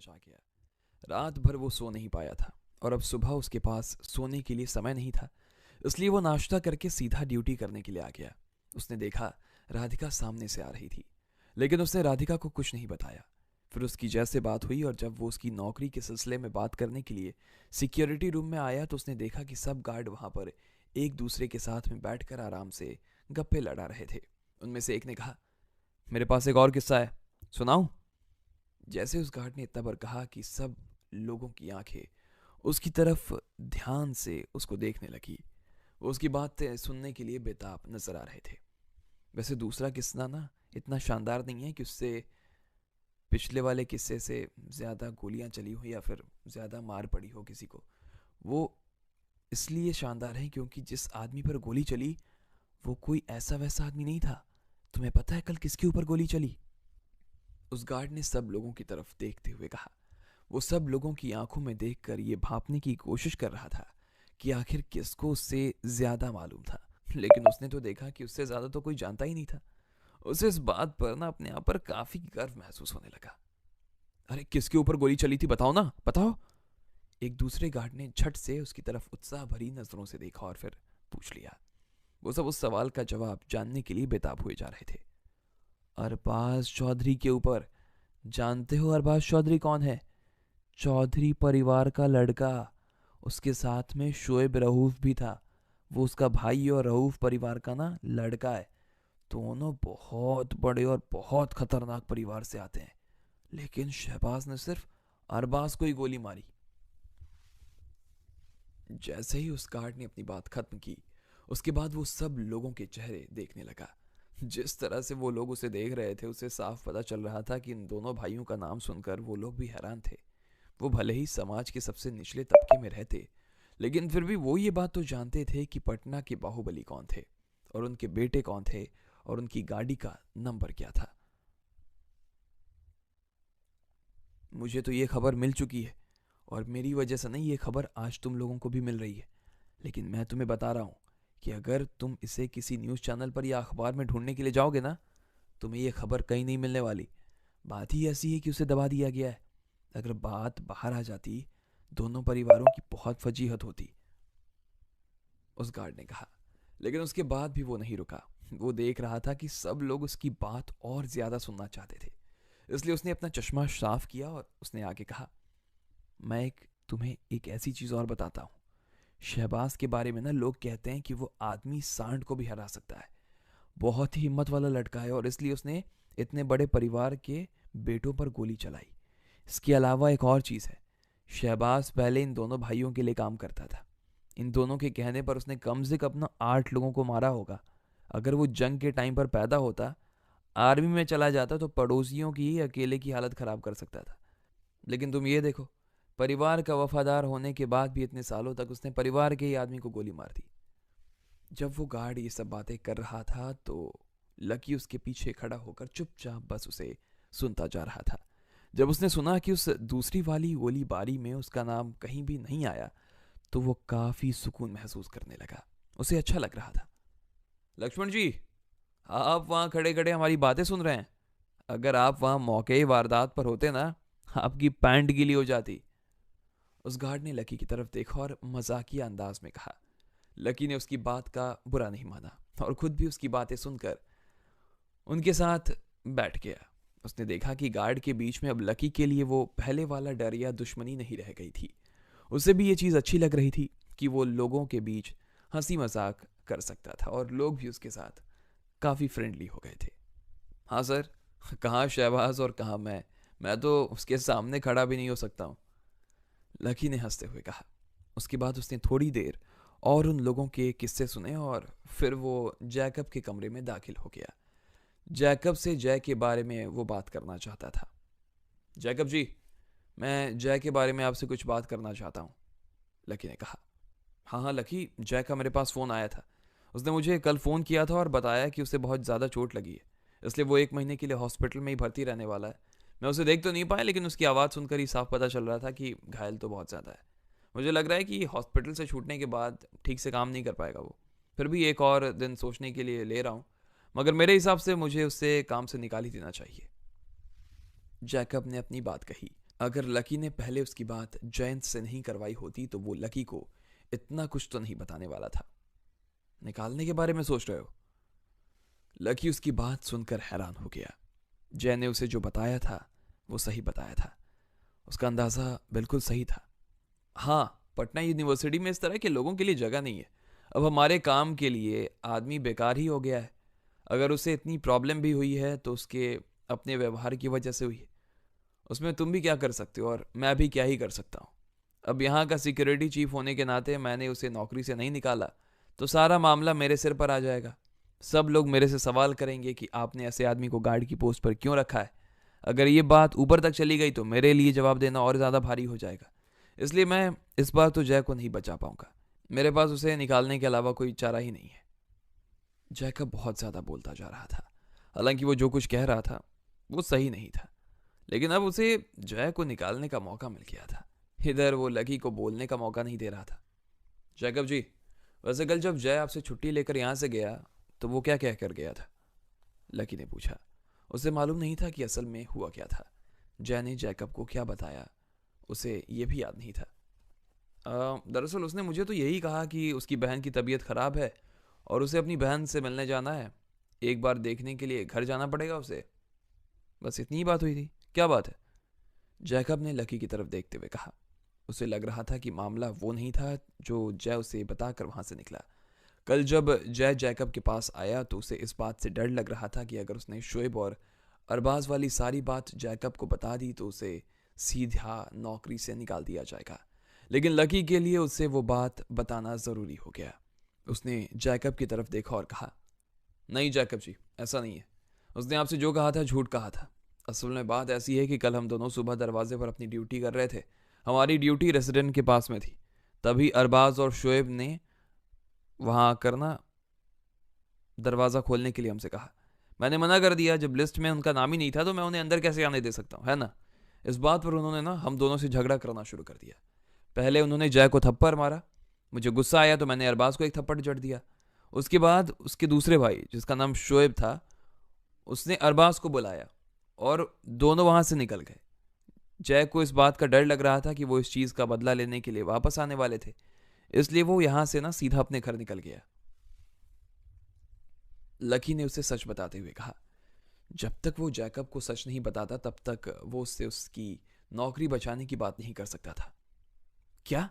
आ गया। रात भर वो सो नहीं पाया था और अब सुबह उसके पास सोने के लिए समय नहीं था, इसलिए वो नाश्ता करके सीधा ड्यूटी करने के लिए आ गया। उसने देखा राधिका सामने से आ रही थी, लेकिन उसने राधिका को कुछ नहीं बताया। फिर उसकी जैसे बात हुई और जब वो उसकी नौकरी के सिलसिले में बात करने के लिए सिक्योरिटी रूम में आया तो उसने देखा कि सब गार्ड वहां पर एक दूसरे के साथ में बैठकर आराम से गप्पे लड़ा रहे थे। उनमें से एक ने कहा, मेरे पास एक और किस्सा है, सुनाऊं? जैसे उस गार्ड ने इतना बार कहा कि सब लोगों की आंखें उसकी तरफ ध्यान से उसको देखने लगी। वो उसकी बातें सुनने के लिए बेताब नजर आ रहे थे। वैसे दूसरा किस्सा ना इतना शानदार नहीं है कि उससे पिछले वाले किस्से से ज़्यादा गोलियां चली हो या फिर ज़्यादा मार पड़ी हो किसी को। वो इसलिए शानदार है क्योंकि जिस आदमी पर गोली चली वो कोई ऐसा वैसा आदमी नहीं था। तुम्हें पता है कल किसके ऊपर गोली चली? उस गार्ड ने सब लोगों की तरफ देखते हुए कहा। वो सब लोगों की आंखों में देखकर ये भांपने की कोशिश कर रहा था कि आखिर किसको उससे ज्यादा मालूम था, लेकिन उसने तो देखा कि उससे ज्यादा तो कोई जानता ही नहीं था। उसे इस बात पर ना अपने आप पर काफी गर्व महसूस होने लगा। अरे किसके ऊपर गोली चली थी, बताओ ना, बताओ। एक दूसरे गार्ड ने झट से उसकी तरफ उत्साह भरी नजरों से देखा और फिर पूछ लिया। वो सब उस सवाल का जवाब जानने के लिए बेताब हुए जा रहे थे। अरबाज चौधरी के ऊपर। जानते हो अरबाज चौधरी कौन है? चौधरी परिवार का लड़का। उसके साथ में शोएब रऊफ भी था। वो उसका भाई और रऊफ परिवार का ना लड़का है। दोनों बहुत बड़े और बहुत खतरनाक परिवार से आते हैं, लेकिन शहबाज ने सिर्फ अरबाज को ही गोली मारी। जैसे ही उस गार्ड ने अपनी बात खत्म की, उसके बाद वो सब लोगों के चेहरे देखने लगा। जिस तरह से वो लोग उसे देख रहे थे उसे साफ पता चल रहा था कि इन दोनों भाइयों का नाम सुनकर वो लोग भी हैरान थे। वो भले ही समाज के सबसे निचले तबके में रहते, लेकिन फिर भी वो ये बात तो जानते थे कि पटना के बाहुबली कौन थे और उनके बेटे कौन थे और उनकी गाड़ी का नंबर क्या था। मुझे तो ये खबर मिल चुकी है और मेरी वजह से नहीं, ये खबर आज तुम लोगों को भी मिल रही है। लेकिन मैं तुम्हें बता रहा हूँ कि अगर तुम इसे किसी न्यूज़ चैनल पर या अखबार में ढूंढने के लिए जाओगे ना, तुम्हें ये खबर कहीं नहीं मिलने वाली। बात ही ऐसी है कि उसे दबा दिया गया है। अगर बात बाहर आ जाती, दोनों परिवारों की बहुत फजीहत होती, उस गार्ड ने कहा। लेकिन उसके बाद भी वो नहीं रुका। वो देख रहा था कि सब लोग उसकी बात और ज्यादा सुनना चाहते थे, इसलिए उसने अपना चश्मा साफ किया और उसने आगे कहा, मैं तुम्हें एक ऐसी चीज और बताता हूँ। शहबाज के बारे में ना लोग कहते हैं कि वो आदमी सांड को भी हरा सकता है। बहुत ही हिम्मत वाला लड़का है और इसलिए उसने इतने बड़े परिवार के बेटों पर गोली चलाई। इसके अलावा एक और चीज़ है। शहबाज पहले इन दोनों भाइयों के लिए काम करता था। इन दोनों के कहने पर उसने कम से कम ना 8 लोगों को मारा होगा। अगर वो जंग के टाइम पर पैदा होता, आर्मी में चला जाता, तो पड़ोसियों की ही अकेले की हालत खराब कर सकता था। लेकिन तुम ये देखो, परिवार का वफादार होने के बाद भी इतने सालों तक उसने परिवार के ही आदमी को गोली मार दी। जब वो गार्ड ये सब बातें कर रहा था तो लकी उसके पीछे खड़ा होकर चुपचाप बस उसे सुनता जा रहा था। जब उसने सुना कि उस दूसरी वाली गोलीबारी में उसका नाम कहीं भी नहीं आया, तो वो काफी सुकून महसूस करने लगा। उसे अच्छा लग रहा था। लक्ष्मण जी, आप वहां खड़े खड़े हमारी बातें सुन रहे हैं। अगर आप वहां मौके वारदात पर होते ना, आपकी पैंट गीली हो जाती। उस गार्ड ने लकी की तरफ देखा और मजाकिया अंदाज में कहा। लकी ने उसकी बात का बुरा नहीं माना और खुद भी उसकी बातें सुनकर उनके साथ बैठ गया। उसने देखा कि गार्ड के बीच में अब लकी के लिए वो पहले वाला डर या दुश्मनी नहीं रह गई थी। उसे भी ये चीज़ अच्छी लग रही थी कि वो लोगों के बीच हंसी मजाक कर सकता था और लोग भी उसके साथ काफ़ी फ्रेंडली हो गए थे। हाँ सर, कहाँ शहबाज और कहाँ मैं तो उसके सामने खड़ा भी नहीं हो सकता हूँ, लकी ने हंसते हुए कहा। उसके बाद उसने थोड़ी देर और उन लोगों के किस्से सुने और फिर वो जैकब के कमरे में दाखिल हो गया। जैकब से जय के बारे में वो बात करना चाहता था। जैकब जी, मैं जय के बारे में आपसे कुछ बात करना चाहता हूँ, लकी ने कहा। हाँ हाँ लकी, जय का मेरे पास फ़ोन आया था। उसने मुझे कल फ़ोन किया था और बताया कि उसे बहुत ज़्यादा चोट लगी है, इसलिए वो 1 महीने के लिए हॉस्पिटल में ही भर्ती रहने वाला है। मैं उसे देख तो नहीं पाया, लेकिन उसकी आवाज़ सुनकर ही साफ पता चल रहा था कि घायल तो बहुत ज़्यादा है। मुझे लग रहा है कि हॉस्पिटल से छूटने के बाद ठीक से काम नहीं कर पाएगा वो। फिर भी एक और दिन सोचने के लिए ले रहा हूँ, मगर मेरे हिसाब से मुझे उससे काम से निकाल ही देना चाहिए। जैकब ने अपनी बात कही अगर लकी ने पहले उसकी बात जयंत से नहीं करवाई होती तो वो लकी को इतना कुछ तो नहीं बताने वाला था। निकालने के बारे में सोच रहे हो? लकी उसकी बात सुनकर हैरान हो गया। जय ने उसे जो बताया था वो सही बताया था। उसका अंदाजा बिल्कुल सही था। हाँ, पटना यूनिवर्सिटी में इस तरह के लोगों के लिए जगह नहीं है। अब हमारे काम के लिए आदमी बेकार ही हो गया है। अगर उसे इतनी प्रॉब्लम भी हुई है तो उसके अपने व्यवहार की वजह से हुई है। उसमें तुम भी क्या कर सकते हो और मैं भी क्या ही कर सकता हूँ। अब यहाँ का सिक्योरिटी चीफ होने के नाते मैंने उसे नौकरी से नहीं निकाला तो सारा मामला मेरे सिर पर आ जाएगा। सब लोग मेरे से सवाल करेंगे कि आपने ऐसे आदमी को गार्ड की पोस्ट पर क्यों रखा है। अगर ये बात ऊपर तक चली गई तो मेरे लिए जवाब देना और ज़्यादा भारी हो जाएगा। इसलिए मैं इस बार तो जय को नहीं बचा पाऊंगा। मेरे पास उसे निकालने के अलावा कोई चारा ही नहीं है। जैकब बहुत ज़्यादा बोलता जा रहा था। हालांकि वो जो कुछ कह रहा था वो सही नहीं था, लेकिन अब उसे जय को निकालने का मौका मिल गया था। इधर वो लकी को बोलने का मौका नहीं दे रहा था। जैकब जी, वैसे कल जब जय आपसे छुट्टी लेकर यहाँ से गया तो वो क्या कह कर गया था? लकी ने पूछा। उसे मालूम नहीं था कि असल में हुआ क्या था। जय ने जैकब को क्या बताया उसे ये भी याद नहीं था। दरअसल उसने मुझे तो यही कहा कि उसकी बहन की तबीयत खराब है और उसे अपनी बहन से मिलने जाना है। एक बार देखने के लिए घर जाना पड़ेगा उसे। बस इतनी ही बात हुई थी। क्या बात है? जैकब ने लकी की तरफ देखते हुए कहा। उसे लग रहा था कि मामला वो नहीं था जो जय उसे बताकर वहां से निकला। कल जब जय जैकब के पास आया तो उसे इस बात से डर लग रहा था कि अगर उसने शोएब और अरबाज वाली सारी बात जैकब को बता दी तो उसे सीधा नौकरी से निकाल दिया जाएगा। लेकिन लकी के लिए उसे वो बात बताना ज़रूरी हो गया। उसने जैकब की तरफ देखा और कहा, नहीं जैकब जी, ऐसा नहीं है। उसने आपसे जो कहा था झूठ कहा था। असल में बात ऐसी है कि कल हम दोनों सुबह दरवाजे पर अपनी ड्यूटी कर रहे थे। हमारी ड्यूटी रेसिडेंट के पास में थी। तभी अरबाज और शोएब ने वहां आकर ना दरवाज़ा खोलने के लिए हमसे कहा। मैंने मना कर दिया। जब लिस्ट में उनका नाम ही नहीं था तो मैं उन्हें अंदर कैसे आने दे सकता हूँ, है ना। इस बात पर उन्होंने ना हम दोनों से झगड़ा करना शुरू कर दिया। पहले उन्होंने जय को थप्पड़ मारा। मुझे गुस्सा आया तो मैंने अरबाज को एक थप्पड़ जड़ दिया। उसके बाद उसके दूसरे भाई जिसका नाम शोएब था उसने अरबाज को बुलाया और दोनों वहां से निकल गए। जय को इस बात का डर लग रहा था कि वो इस चीज का बदला लेने के लिए वापस आने वाले थे, इसलिए वो यहां से ना सीधा अपने घर निकल गया। लकी ने उसे सच बताते हुए कहा। जब तक वो जैकब को सच नहीं बताता तब तक वो उससे उसकी नौकरी बचाने की बात नहीं कर सकता था। क्या?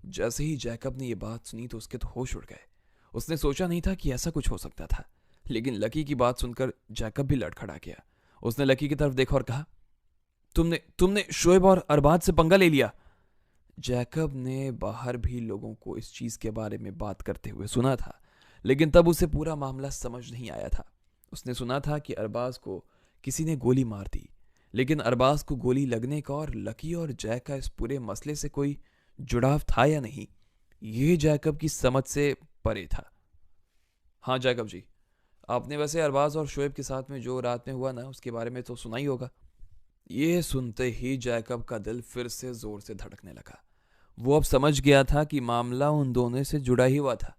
जैसे ही जैकब ने यह बात सुनी तो उसके तो होश उड़ गए। उसने सोचा नहीं था कि ऐसा कुछ हो सकता था, लेकिन लकी की बात सुनकर जैकब भी लड़खड़ा गया। उसने लकी की तरफ देखा और कहा, तुमने तुमने शोएब और अरबाज से पंगा ले लिया। जैकब ने बाहर भी लोगों को इस चीज के बारे में बात करते हुए सुना था, लेकिन तब उसे पूरा मामला समझ नहीं आया था। उसने सुना था कि अरबाज को किसी ने गोली मार दी, लेकिन अरबाज को गोली लगने का और लकी और जय का इस पूरे मसले से कोई जुड़ाव था या नहीं, ये जैकब की समझ से परे था। हाँ जैकब जी, आपने वैसे अरबाज और शोएब के साथ में जो रात में हुआ ना उसके बारे में तो सुना ही होगा। ये सुनते ही जैकब का दिल फिर से जोर से धड़कने लगा। वो अब समझ गया था कि मामला उन दोनों से जुड़ा ही हुआ था।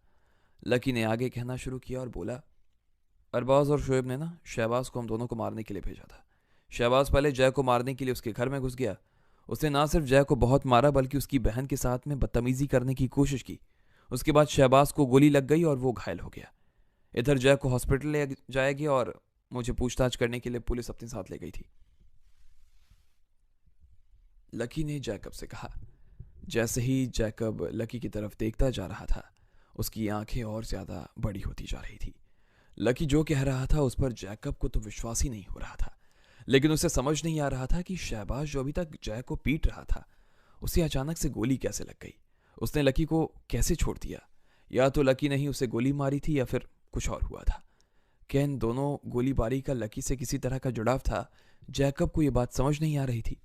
लकी ने आगे कहना शुरू किया और बोला, अरबाज और शोएब ने ना शहबाज को हम दोनों को मारने के लिए भेजा था। शहबाज पहले जय को मारने के लिए उसके घर में घुस गया। उसने ना सिर्फ जय को बहुत मारा बल्कि उसकी बहन के साथ में बदतमीजी करने की कोशिश की। उसके बाद शहबाज को गोली लग गई और वो घायल हो गया। इधर जय को हॉस्पिटल ले जाया गया और मुझे पूछताछ करने के लिए पुलिस अपने साथ ले गई थी। लकी ने जैकब से कहा। जैसे ही जैकब लकी की तरफ देखता जा रहा था उसकी आंखें और ज्यादा बड़ी होती जा रही थी। लकी जो कह रहा था उस पर जैकब को तो विश्वास ही नहीं हो रहा था, लेकिन उसे समझ नहीं आ रहा था कि शहबाज जो अभी तक जय को पीट रहा था उसे अचानक से गोली कैसे लग गई। उसने लकी को कैसे छोड़ दिया? या तो लकी ने ही उसे गोली मारी थी या फिर कुछ और हुआ था। क्या इन दोनों गोलीबारी का लकी से किसी तरह का जुड़ाव था? जैकब को यह बात समझ नहीं आ रही थी।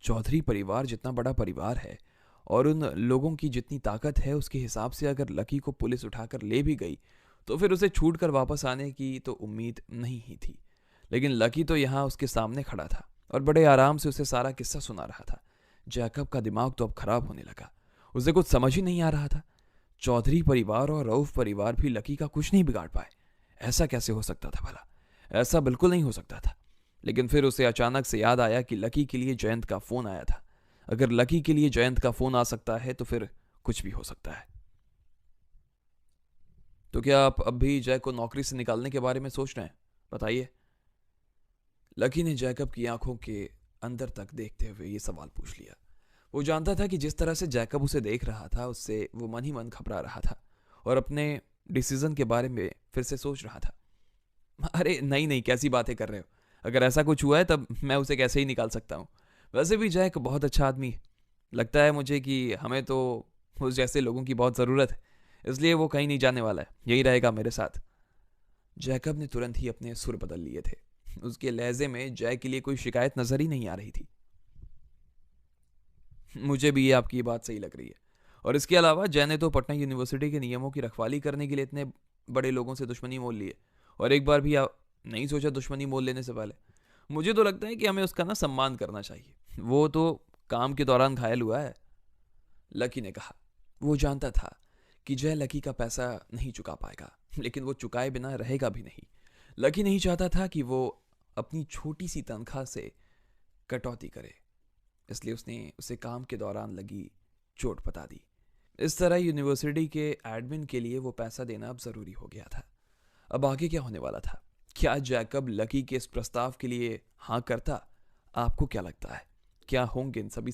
चौधरी परिवार जितना बड़ा परिवार है और उन लोगों की जितनी ताकत है उसके हिसाब से अगर लकी को पुलिस उठाकर ले भी गई तो फिर उसे छूट कर वापस आने की तो उम्मीद नहीं ही थी। लेकिन लकी तो यहाँ उसके सामने खड़ा था और बड़े आराम से उसे सारा किस्सा सुना रहा था। जैकब का दिमाग तो अब खराब होने लगा। उसे कुछ समझ ही नहीं आ रहा था। चौधरी परिवार और रऊफ परिवार भी लकी का कुछ नहीं बिगाड़ पाए। ऐसा कैसे हो सकता था भला? ऐसा बिल्कुल नहीं हो सकता था। लेकिन फिर उसे अचानक से याद आया कि लकी के लिए जयंत का फ़ोन आया था। अगर लकी के लिए जयंत का फ़ोन आ सकता है तो फिर कुछ भी हो सकता है। तो क्या आप अब भी जय को नौकरी से निकालने के बारे में सोच रहे हैं? बताइए। लकी ने जैकब की आंखों के अंदर तक देखते हुए ये सवाल पूछ लिया। वो जानता था कि जिस तरह से जैकब उसे देख रहा था उससे वो मन ही मन घबरा रहा था और अपने डिसीजन के बारे में फिर से सोच रहा था। अरे नहीं नहीं, कैसी बातें कर रहे हो? अगर ऐसा कुछ हुआ है तब मैं उसे कैसे ही निकाल सकता हूँ। वैसे भी जैक बहुत अच्छा आदमी है। लगता है मुझे कि हमें तो उस जैसे लोगों की बहुत ज़रूरत है, इसलिए वो कहीं नहीं जाने वाला है, यही रहेगा मेरे साथ। जैकब ने तुरंत ही अपने सुर बदल लिए थे। उसके लहजे में जय के लिए कोई शिकायत नजर ही नहीं आ रही थी। मुझे भी ये आपकी बात सही लग रही है। और इसके अलावा जय ने तो पटना यूनिवर्सिटी के नियमों की रखवाली करने के लिए इतने बड़े लोगों से दुश्मनी मोल ली है, और एक बार भी नहीं सोचा दुश्मनी मोल लेने से पहले। मुझे तो लगता है कि हमें उसका ना सम्मान करना चाहिए। वो तो काम के दौरान घायल हुआ है। लकी ने कहा। वो जानता था कि जय लकी का पैसा नहीं चुका पाएगा, लेकिन वो चुकाए बिना रहेगा भी नहीं। लकी नहीं चाहता था कि वो अपनी छोटी सी तनख्वाह से कटौती करे, इसलिए उसने उसे काम के दौरान लगी चोट बता दी। इस तरह यूनिवर्सिटी के एडमिन के लिए वो पैसा देना अब ज़रूरी हो गया था। अब आगे क्या होने वाला था? क्या जैकब लकी के इस प्रस्ताव के लिए हाँ करता? आपको क्या लगता है, क्या होंगे इन सभी